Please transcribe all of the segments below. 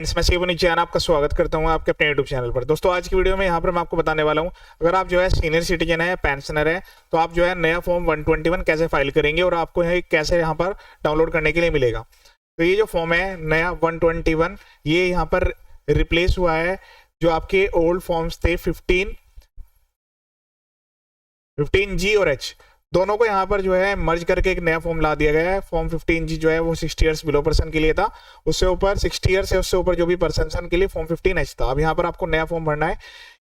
मैं शिव नीचे आपका स्वागत करता हूं आपके अपने यूट्यूब चैनल पर। दोस्तों आज की वीडियो में यहां पर मैं आपको बताने वाला हूं, अगर आप जो है सीनियर सिटीजन है या पेंशनर है तो आप जो है नया फॉर्म 121 कैसे फाइल करेंगे और आपको कैसे यहां पर डाउनलोड करने के लिए मिलेगा। तो ये जो फॉर्म है नया 121 ये यहां पर रिप्लेस हुआ है जो आपके ओल्ड फॉर्म्स थे 15G और H दोनों को यहाँ पर जो है मर्ज करके एक नया फॉर्म ला दिया गया है। फॉर्म 15G जो है वो 60 इयर्स बिलो पर्सन के लिए था, उससे ऊपर 60 इयर्स है उससे ऊपर जो भी पर्सन के लिए फॉर्म 15H था। अब यहाँ पर आपको नया फॉर्म भरना है।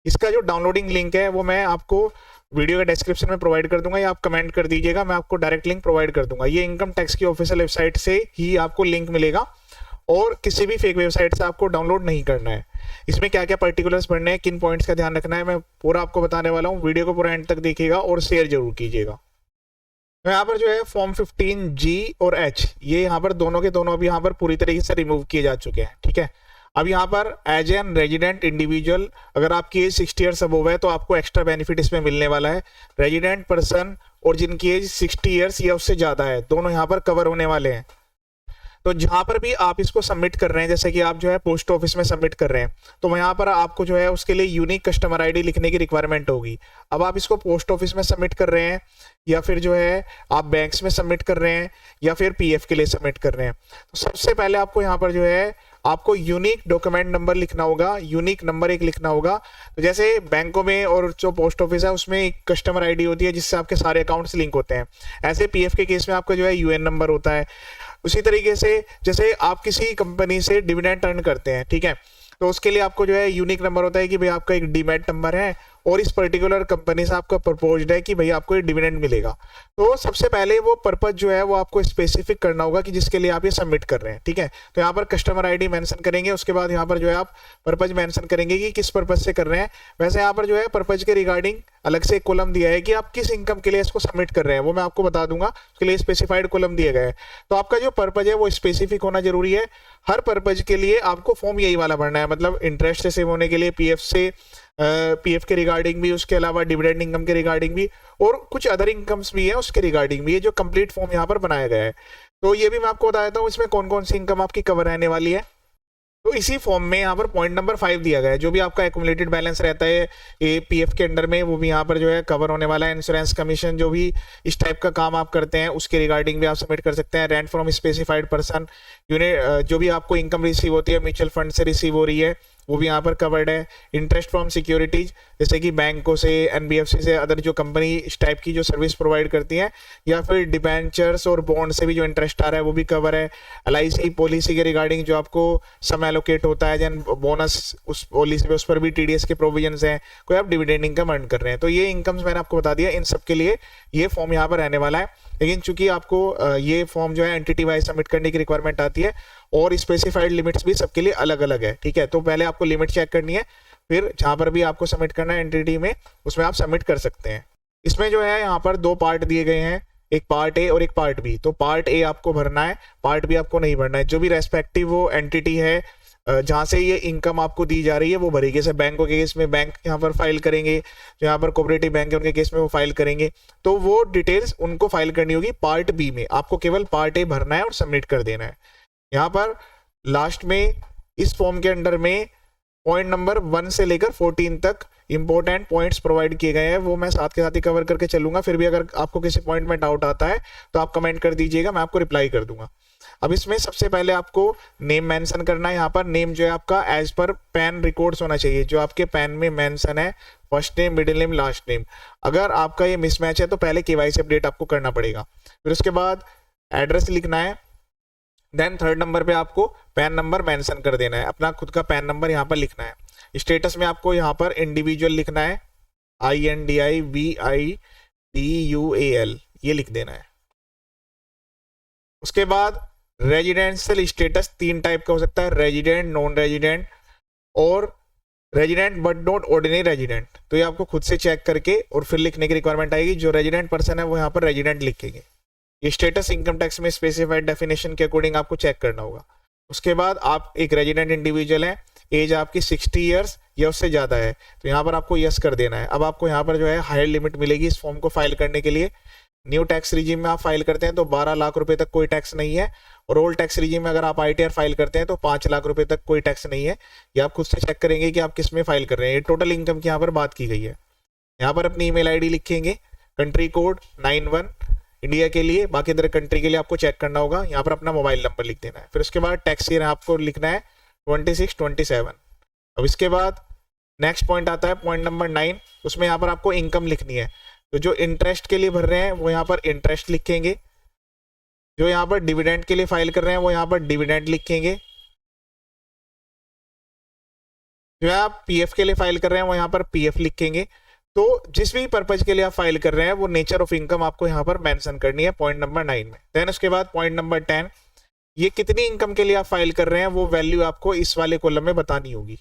इसका जो डाउनलोडिंग लिंक है वो मैं आपको वीडियो के डिस्क्रिप्शन में प्रोवाइड कर दूंगा या आप कमेंट कर दीजिएगा, मैं आपको डायरेक्ट लिंक प्रोवाइड कर दूंगा। ये इनकम टैक्स की ऑफिशियल वेबसाइट से ही आपको लिंक मिलेगा और किसी भी फेक वेबसाइट से आपको डाउनलोड नहीं करना है। इसमें क्या क्या पर्टिकुलर्स पढ़ने हैं, किन पॉइंट्स का ध्यान रखना है, मैं पूरा आपको बताने वाला हूँ। वीडियो को पूरा एंड तक देखिएगा और शेयर जरूर कीजिएगा। तो यहाँ पर जो है फॉर्म 15G और H ये यहाँ पर दोनों के दोनों अभी यहाँ पर पूरी तरीके से रिमूव किए जा चुके हैं। ठीक है, अब यहाँ पर एज एन रेजिडेंट इंडिविजुअल अगर आपकी एज 60 ईयर्स अबव है तो आपको एक्स्ट्रा बेनिफिट इसमें मिलने वाला है। रेजिडेंट पर्सन और जिनकी एज 60 ईयर्स या उससे ज्यादा है दोनों यहाँ पर कवर होने वाले हैं। तो जहां पर भी आप इसको सबमिट कर रहे हैं, जैसे कि आप जो है पोस्ट ऑफिस में सबमिट कर रहे हैं तो यहाँ पर आपको जो है उसके लिए यूनिक कस्टमर आईडी लिखने की रिक्वायरमेंट होगी। अब आप इसको पोस्ट ऑफिस में सबमिट कर रहे हैं या फिर जो है आप बैंक्स में सबमिट कर रहे हैं या फिर पीएफ के लिए सबमिट कर रहे हैं, तो सबसे पहले आपको यहाँ पर जो है आपको यूनिक डॉक्यूमेंट नंबर लिखना होगा, यूनिक नंबर एक लिखना होगा। तो जैसे बैंकों में और जो पोस्ट ऑफिस है उसमें एक कस्टमर आईडी होती है जिससे आपके सारे अकाउंट्स लिंक होते हैं, ऐसे पीएफ के केस में आपका जो है यूएन नंबर होता है। उसी तरीके से जैसे आप किसी कंपनी से डिविडेंड अर्न करते हैं, ठीक है, तो उसके लिए आपको जो है यूनिक नंबर होता है कि भाई आपका एक डीमैट नंबर है और इस पर्टिकुलर कंपनी से आपका प्रपोज्ड है कि भाई आपको ये डिविडेंड मिलेगा। तो सबसे पहले वो पर्पज जो है वो आपको स्पेसिफिक करना होगा कि जिसके लिए आप ये सबमिट कर रहे हैं। ठीक है, तो यहाँ पर कस्टमर आईडी मेंशन करेंगे, उसके बाद यहाँ पर जो है आप पर्पज मेंशन करेंगे कि किस पर्पज से कर रहे हैं। वैसे यहाँ पर जो है पर्पज के रिगार्डिंग अलग से एक कॉलम दिया है कि आप किस इनकम के लिए इसको सबमिट कर रहे हैं, वो मैं आपको बता दूंगा, उसके लिए स्पेसिफाइड कॉलम दिया गया है। तो आपका जो पर्पज है वो स्पेसिफिक होना जरूरी है। हर पर्पज के लिए आपको फॉर्म यही वाला भरना है, मतलब इंटरेस्ट से सेव होने के लिए पीएफ के रिगार्डिंग भी, उसके अलावा डिविडेंड इनकम के रिगार्डिंग भी और कुछ अदर इनकम्स भी है उसके रिगार्डिंग भी। ये जो कंप्लीट फॉर्म यहाँ पर बनाया गया है तो ये भी मैं आपको बता देता हूँ इसमें कौन कौन सी इनकम आपकी कवर रहने वाली है। तो इसी फॉर्म में यहाँ पर पॉइंट नंबर 5 दिया गया है, जो भी आपका एक्युमुलेटेड बैलेंस रहता है ये पीएफ के अंडर में वो भी यहाँ पर जो है कवर होने वाला है। इंश्योरेंस कमीशन जो भी इस टाइप का काम आप करते हैं उसके रिगार्डिंग भी आप सबमिट कर सकते हैं। Rent from specified person unit जो भी आपको इनकम रिसीव होती है म्यूचुअल फंड से रिसीव हो रही है वो भी यहाँ पर कवर्ड है। इंटरेस्ट फ्रॉम सिक्योरिटीज जैसे कि बैंकों से, एनबीएफसी से, अदर जो कंपनी इस टाइप की जो सर्विस प्रोवाइड करती है, या फिर डिबेंचर्स और बॉन्ड से भी जो इंटरेस्ट आ रहा है वो भी कवर है। एलआईसी पॉलिसी के रिगार्डिंग जो आपको सम एलोकेट होता है जन बोनस उस पॉलिसी पे, उस पर भी टीडीएस के प्रोविजंस हैं। कोई आप डिविडेंड इनकम अर्न कर रहे हैं तो ये इनकम्स मैंने आपको बता दिया, इन सब के लिए ये फॉर्म यहाँ पर रहने वाला है। लेकिन चूंकि आपको ये फॉर्म जो है एंटिटी वाइज सबमिट करने की रिक्वायरमेंट आती है और स्पेसिफाइड लिमिट्स भी सबके लिए अलग अलग है। ठीक है, तो पहले आपको लिमिट चेक करनी है, फिर जहां पर भी आपको सबमिट करना है एंटिटी में उसमें आप सबमिट कर सकते हैं। इसमें जो है यहाँ पर 2 पार्ट दिए गए हैं, एक पार्ट ए और एक पार्ट बी। तो पार्ट ए आपको भरना है, पार्ट बी आपको नहीं भरना है। जो भी रेस्पेक्टिव वो एंटिटी है जहां से ये इनकम आपको दी जा रही है वो भरेगी। जैसे बैंकों के केस में बैंक यहाँ पर फाइल करेंगे, जो यहाँ पर कोऑपरेटिव बैंक है उनके केस में वो फाइल करेंगे, तो वो डिटेल्स उनको फाइल करनी होगी पार्ट बी में। आपको केवल पार्ट ए भरना है और सबमिट कर देना है। यहाँ पर लास्ट में इस फॉर्म के अंडर में पॉइंट नंबर 1 से लेकर 14 तक इंपॉर्टेंट पॉइंट्स प्रोवाइड किए गए हैं, वो मैं साथ के साथ ही कवर करके चलूंगा। फिर भी अगर आपको किसी पॉइंट में डाउट आता है तो आप कमेंट कर दीजिएगा, मैं आपको रिप्लाई कर दूंगा। अब इसमें सबसे पहले आपको नेम मेंशन करना है। यहाँ पर नेम जो है आपका एज पर पैन रिकॉर्ड्स होना चाहिए, जो आपके पैन में मेंशन है, first name, middle name, last name. अगर आपका ये मिसमैच है तो पहले केवाईसी अपडेट आपको करना पड़ेगा। फिर उसके बाद एड्रेस लिखना है, देन 3rd नंबर पे आपको पैन नंबर मेंशन कर देना है, अपना खुद का पैन नंबर यहाँ पर लिखना है। स्टेटस में आपको यहाँ पर इंडिविजुअल लिखना है, INDIVIDUAL ये लिख देना है। उसके बाद रेजिडेंशियल स्टेटस 3 टाइप का हो सकता है, रेजिडेंट, नॉन रेजिडेंट और resident but not ordinary resident. तो ये आपको खुद से चेक करके और फिर लिखने की रिक्वायरमेंट आएगी। जो रेजिडेंट पर्सन है वो यहाँ पर रेजिडेंट लिखेंगे। ये स्टेटस इनकम टैक्स में स्पेसिफाइड डेफिनेशन के अकॉर्डिंग आपको चेक करना होगा। उसके बाद आप एक रेजिडेंट इंडिविजुअल हैं, एज आपकी 60 ईयर्स या उससे ज़्यादा है, तो यहाँ पर आपको यस कर देना है। अब आपको यहाँ पर जो है हायर लिमिट मिलेगी इस फॉर्म को फाइल करने के लिए। न्यू टैक्स रिजीम में आप फाइल करते हैं तो 12 लाख रुपए तक कोई टैक्स नहीं है, और ओल्ड टैक्स रिजीम में अगर आप ITR फाइल करते हैं तो 5 लाख रुपए तक कोई टैक्स नहीं है। ये आप खुद से चेक करेंगे कि आप किस में फाइल कर रहे हैं। ये टोटल इनकम की यहाँ पर बात की गई है। यहाँ पर अपनी ईमेल ID लिखेंगे, कंट्री कोड 91 इंडिया के लिए, बाकी अदर कंट्री के लिए आपको चेक करना होगा। यहाँ पर अपना मोबाइल नंबर लिख देना है। फिर उसके बाद टैक्स ईयर आपको लिखना है 26-27। अब इसके बाद नेक्स्ट पॉइंट आता है पॉइंट नंबर 9, उसमें यहाँ पर आपको इनकम लिखनी है। तो जो इंटरेस्ट के लिए भर रहे हैं वो यहाँ पर इंटरेस्ट लिखेंगे, जो यहाँ पर डिविडेंड के लिए फाइल कर रहे हैं वो यहाँ पर डिविडेंड लिखेंगे, जो आप PF के लिए फाइल कर रहे हैं वो यहाँ पर PF लिखेंगे। तो जिस भी पर्पज के लिए आप फाइल कर रहे हैं वो नेचर ऑफ इनकम आपको यहाँ पर मेंशन करनी है पॉइंट नंबर 9 में। देन उसके बाद पॉइंट नंबर 10, ये कितनी इनकम के लिए आप फाइल कर रहे हैं वो वैल्यू आपको इस वाले कॉलम में बतानी होगी।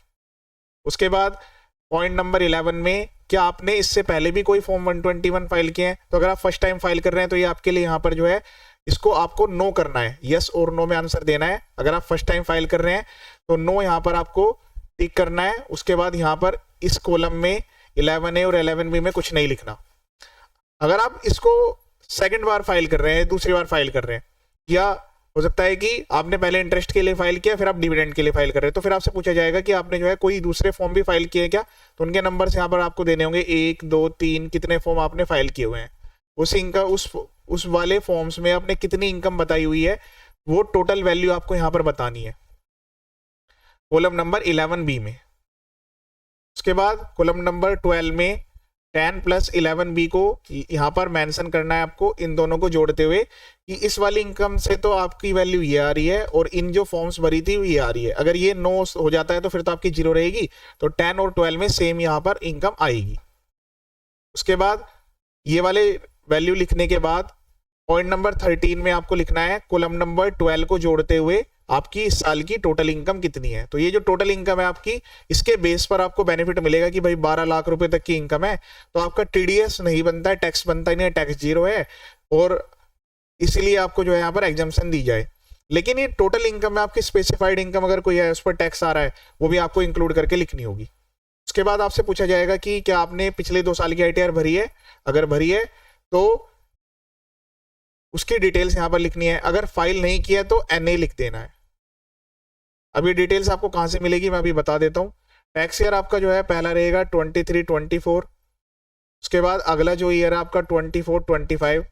उसके बाद पॉइंट नंबर 11 में, क्या आपने इससे पहले भी कोई फॉर्म 121 फाइल किए हैं? तो अगर आप फर्स्ट टाइम फाइल कर रहे हैं तो ये आपके लिए यहाँ पर जो है इसको आपको नो करना है, यस और नो में आंसर देना है। अगर आप फर्स्ट टाइम फाइल कर रहे हैं तो नो यहाँ पर आपको टिक करना है। उसके बाद यहाँ पर इस कॉलम में 11A और 11B में कुछ नहीं लिखना। अगर आप इसको सेकंड बार फाइल कर रहे हैं, दूसरी बार फाइल कर रहे हैं, या हो सकता है कि आपने पहले इंटरेस्ट के लिए फाइल किया फिर आप डिविडेंड के लिए फाइल कर रहे हैं, तो फिर आपसे पूछा जाएगा कि आपने जो है कोई दूसरे फॉर्म भी फाइल किए क्या, तो उनके नंबर्स यहाँ पर आपको देने होंगे 1 2 3, कितने फॉर्म आपने फाइल किए हुए हैं। उस वाले फॉर्म्स में आपने कितनी इनकम बताई हुई है वो टोटल वैल्यू आपको यहाँ पर बतानी है कॉलम नंबर 11B में। उसके बाद कॉलम नंबर 12 में 10 + 11B को यहाँ पर मेंशन करना है आपको, इन दोनों को जोड़ते हुए कि इस वाली इनकम से तो आपकी वैल्यू ये आ रही है और इन जो फॉर्म्स भरी थी ये आ रही है। अगर ये नो हो जाता है तो फिर तो आपकी 0 रहेगी, तो 10 और 12 में सेम यहाँ पर इनकम आएगी। उसके बाद ये वाले वैल्यू लिखने के बाद पॉइंट नंबर 13 में आपको लिखना है कॉलम नंबर 12 को जोड़ते हुए आपकी इस साल की टोटल इनकम कितनी है। तो ये जो टोटल इनकम है आपकी, इसके बेस पर आपको बेनिफिट मिलेगा कि भाई 12 लाख रुपए तक की इनकम है तो आपका TDS नहीं बनता है, टैक्स बनता ही नहीं है, टैक्स 0 है, और इसलिए आपको जो है यहाँ पर एग्जम्पशन दी जाए। लेकिन ये टोटल इनकम में आपकी स्पेसिफाइड इनकम अगर कोई है उस पर टैक्स आ रहा है वो भी आपको इंक्लूड करके लिखनी होगी। उसके बाद आपसे पूछा जाएगा कि क्या आपने पिछले 2 साल की ITR भरी है, अगर भरी है तो उसकी डिटेल्स यहाँ पर लिखनी है। अगर फाइल नहीं किया तो NA लिख देना है। अब ये डिटेल्स आपको कहाँ से मिलेगी मैं अभी बता देता हूँ। टैक्स ईयर आपका जो है पहला रहेगा 23-24, उसके बाद अगला जो ईयर है आपका 24-25,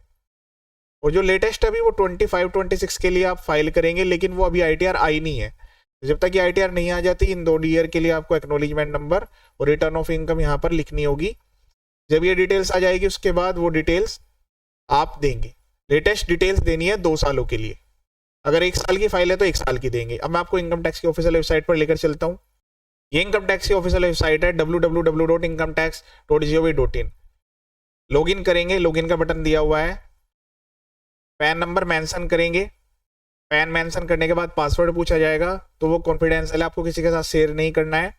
और जो लेटेस्ट अभी वो 25-26 के लिए आप फाइल करेंगे, लेकिन वो अभी ITR आई नहीं है। जब तक ये ITR नहीं आ जाती इन 2 ईयर के लिए आपको एक्नॉलेजमेंट नंबर और रिटर्न ऑफ इनकम यहाँ पर लिखनी होगी। जब ये डिटेल्स आ जाएगी उसके बाद वो डिटेल्स आप देंगे। लेटेस्ट डिटेल्स देनी है 2 सालों के लिए, अगर 1 साल की फाइल है तो 1 साल की देंगे। अब मैं आपको इनकम टैक्स की ऑफिशियल वेबसाइट पर लेकर चलता हूँ। ये इनकम टैक्स की ऑफिशियल वेबसाइट है www.incometax.gov.in। लॉगिन करेंगे, लॉगिन का बटन दिया हुआ है, पैन नंबर मेंशन करेंगे, पैन मेंशन करने के बाद पासवर्ड पूछा जाएगा, तो वो कॉन्फिडेंशियल है, आपको किसी के साथ शेयर नहीं करना है।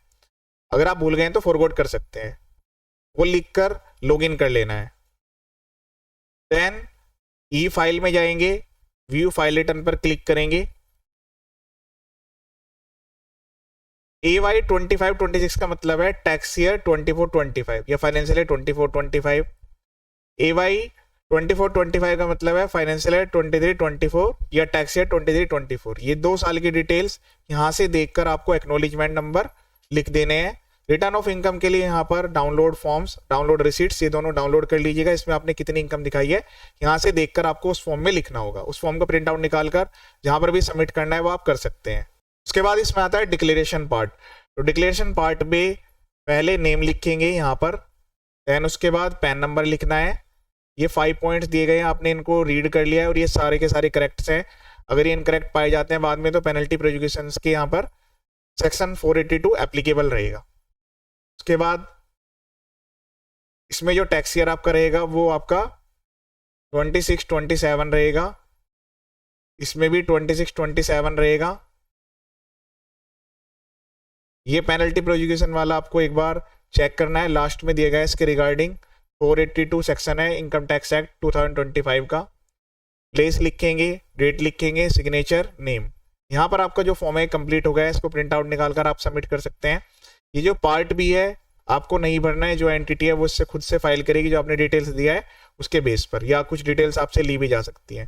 अगर आप भूल गए तो फॉरवर्ड कर सकते हैं, वो लिख कर लॉगिन कर लेना है। देन ई फाइल में जाएंगे, व्यू फाइल रिटर्न पर क्लिक करेंगे। AY 25-26 का मतलब है टैक्स ईयर 24-25 या फाइनेंशियल ईयर 24-25। AY 24-25 का मतलब है फाइनेंशियल ईयर 23-24 या टैक्स ईयर 23-24। ये 2 साल की डिटेल्स यहाँ से देखकर आपको एक्नॉलेजमेंट नंबर लिख देने हैं। रिटर्न ऑफ इनकम के लिए यहाँ पर डाउनलोड फॉर्म्स, डाउनलोड रिसीट्स, ये दोनों डाउनलोड कर लीजिएगा। इसमें आपने कितनी इनकम दिखाई है यहाँ से देखकर आपको उस फॉर्म में लिखना होगा। उस फॉर्म का प्रिंट आउट निकालकर जहाँ पर भी सबमिट करना है वो आप कर सकते हैं। उसके बाद इसमें आता है डिक्लेरेशन पार्ट। तो डिक्लेरेशन पार्ट में पहले नेम लिखेंगे यहाँ पर, देन उसके बाद पैन नंबर लिखना है। ये 5 पॉइंट्स दिए गए हैं, आपने इनको रीड कर लिया है और ये सारे के सारे करेक्ट हैं। अगर ये इनकरेक्ट पाए जाते हैं बाद में तो पेनल्टी प्रोविजंस के यहाँ पर सेक्शन 482 एप्लीकेबल रहेगा। उसके बाद इसमें जो टैक्स ईयर आपका रहेगा वो आपका 26-27 रहेगा, इसमें भी 26-27 रहेगा। ये पेनल्टी प्रोविजन वाला आपको एक बार चेक करना है, लास्ट में दिया गया है इसके रिगार्डिंग 482 सेक्शन है इनकम टैक्स एक्ट 2025 का। प्लेस लिखेंगे, डेट लिखेंगे, सिग्नेचर, नेम। यहाँ पर आपका जो फॉर्म है कंप्लीट हो गया है, इसको प्रिंट आउट निकालकर आप सबमिट कर सकते हैं। ये जो पार्ट भी है आपको नहीं भरना है, जो एंटिटी है वो इससे खुद से फाइल करेगी जो आपने डिटेल्स दिया है उसके बेस पर, या कुछ डिटेल्स आपसे ली भी जा सकती हैं।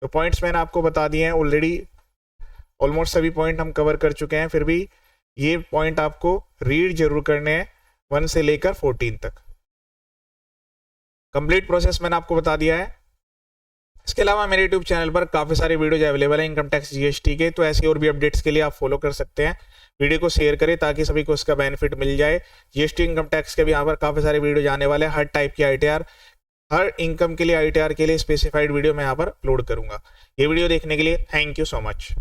तो पॉइंट्स मैंने आपको बता दिए हैं ऑलरेडी, ऑलमोस्ट सभी पॉइंट हम कवर कर चुके हैं, फिर भी ये पॉइंट आपको रीड जरूर करने हैं 1 से लेकर 14 तक। कंप्लीट प्रोसेस मैंने आपको बता दिया है। इसके अलावा मेरे यूट्यूब चैनल पर काफ़ी सारे वीडियोज अवेलेबल हैं इनकम टैक्स जीएसटी के, तो ऐसी और भी अपडेट्स के लिए आप फॉलो कर सकते हैं। वीडियो को शेयर करें ताकि सभी को इसका बेनिफिट मिल जाए। जीएसटी इनकम टैक्स के भी यहाँ पर काफ़ी सारे वीडियो आने वाले हैं, हर टाइप की आईटीआर, हर इनकम के लिए आईटीआर के लिए स्पेसिफाइड वीडियो मैं यहाँ पर अपलोड करूंगा। ये वीडियो देखने के लिए थैंक यू सो मच।